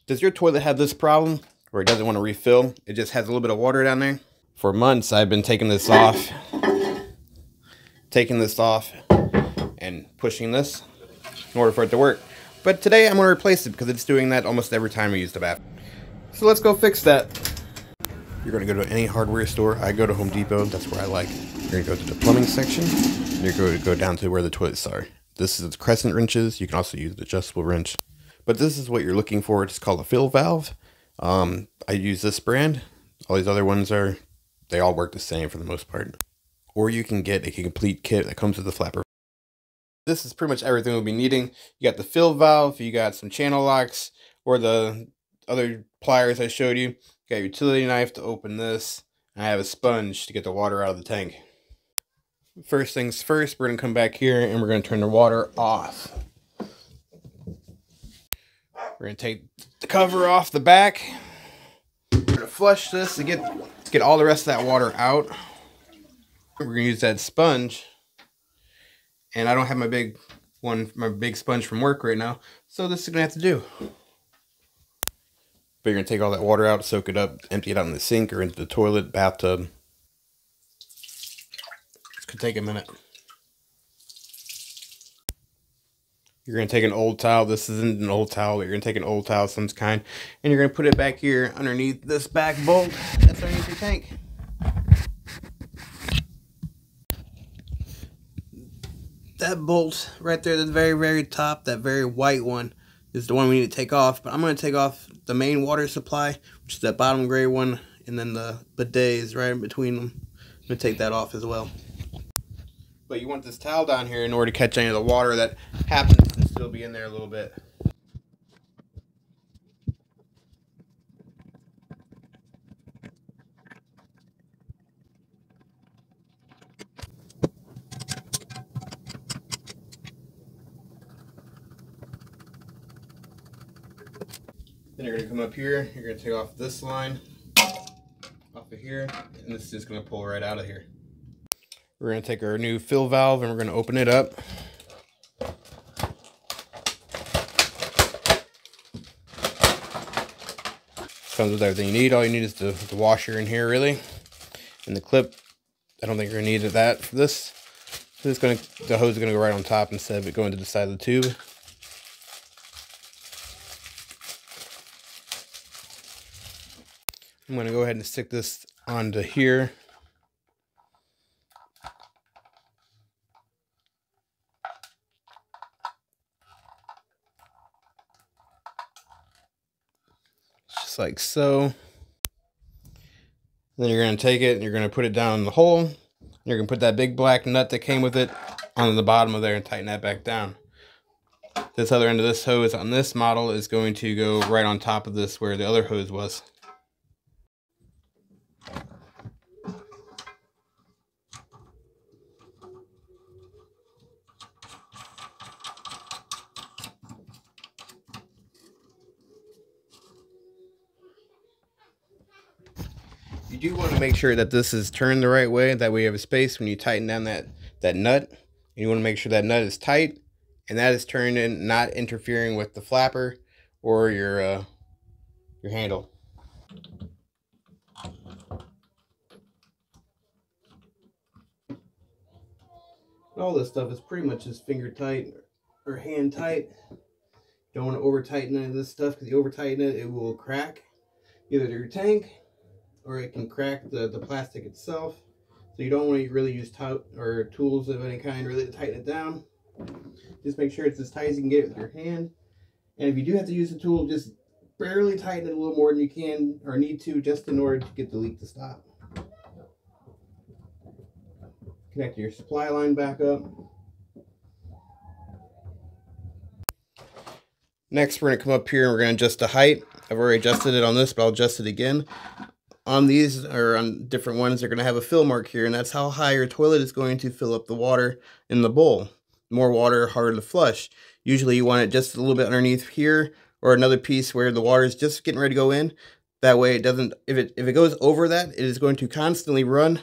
Does your toilet have this problem where it doesn't want to refill? It just has a little bit of water down there? For months, I've been taking this off, and pushing this in order for it to work. But today I'm going to replace it because it's doing that almost every time I use the bath. So let's go fix that. You're going to go to any hardware store. I go to Home Depot. That's where I like. You're going to go to the plumbing section. You're going to go down to where the toilets are. This is crescent wrenches. You can also use the adjustable wrench. But this is what you're looking for. It's called a fill valve. I use this brand. All these other ones they all work the same for the most part. Or you can get a complete kit that comes with the flapper. This is pretty much everything we'll be needing. You got the fill valve, you got some channel locks, or the other pliers I showed you. You got a utility knife to open this, and I have a sponge to get the water out of the tank. First things first, we're going to come back here and we're going to turn the water off. We're going to take the cover off the back. We're going to flush this to get all the rest of that water out. We're going to use that sponge. And I don't have my big sponge from work right now, so this is going to have to do. But you're going to take all that water out, soak it up, empty it out in the sink or into the toilet, bathtub. This could take a minute. You're going to take an old towel. This isn't an old towel, but you're going to take an old towel of some kind, and you're going to put it back here underneath this back bolt that's underneath your tank. That bolt right there, the very, very top, that very white one, is the one we need to take off. But I'm going to take off the main water supply, which is that bottom gray one, and then the bidet is right in between them. I'm going to take that off as well. But you want this towel down here in order to catch any of the water that happens to still be in there a little bit. Then you're going to come up here, you're going to take off this line, off of here, and this is just going to pull right out of here. We're going to take our new fill valve and we're going to open it up. Comes with everything you need. All you need is the washer in here, really. And the clip, I don't think you're going to need that for this. So the hose is going to go right on top instead of it going to the side of the tube. I'm going to go ahead and stick this onto here. Just like so. Then you're going to take it and you're going to put it down in the hole. And you're going to put that big black nut that came with it on the bottom of there and tighten that back down. This other end of this hose on this model is going to go right on top of this where the other hose was. You do want to make sure that this is turned the right way. That way you have a space when you tighten down that nut. You want to make sure that nut is tight and that is turned in, not interfering with the flapper or your handle. All this stuff is pretty much just finger tight or hand tight. Don't want to over tighten any of this stuff, because you over tighten it, it will crack either your tank or it can crack the plastic itself. So you don't want to really use tools of any kind really to tighten it down. Just make sure it's as tight as you can get it with your hand. And if you do have to use a tool, just barely tighten it a little more than you can or need to, just in order to get the leak to stop. Connect your supply line back up. Next, we're going to come up here and we're going to adjust the height. I've already adjusted it on this, but I'll adjust it again. On these, or on different ones, they're going to have a fill mark here, and that's how high your toilet is going to fill up the water in the bowl. More water, harder to flush. Usually you want it just a little bit underneath here, or another piece where the water is just getting ready to go in. That way it doesn't, if it goes over that, it is going to constantly run,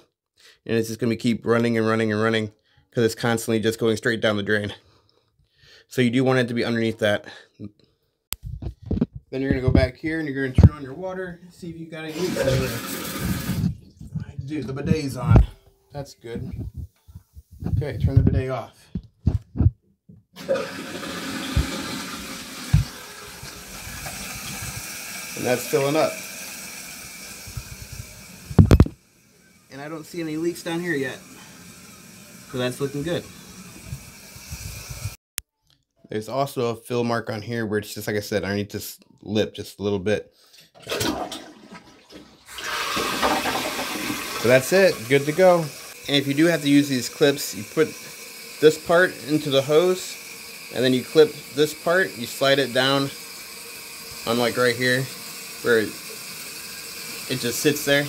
and it's just going to keep running and running and running, because it's constantly just going straight down the drain. So you do want it to be underneath that. Then you're going to go back here and you're going to turn on your water, see if you got any leaks in there. I do, the bidet's on. That's good. Okay, turn the bidet off. And that's filling up. And I don't see any leaks down here yet. So that's looking good. There's also a fill mark on here where it's just, like I said, underneath this lip just a little bit. So that's it, good to go. And if you do have to use these clips, you put this part into the hose, and then you clip this part, you slide it down on like right here, where it just sits there.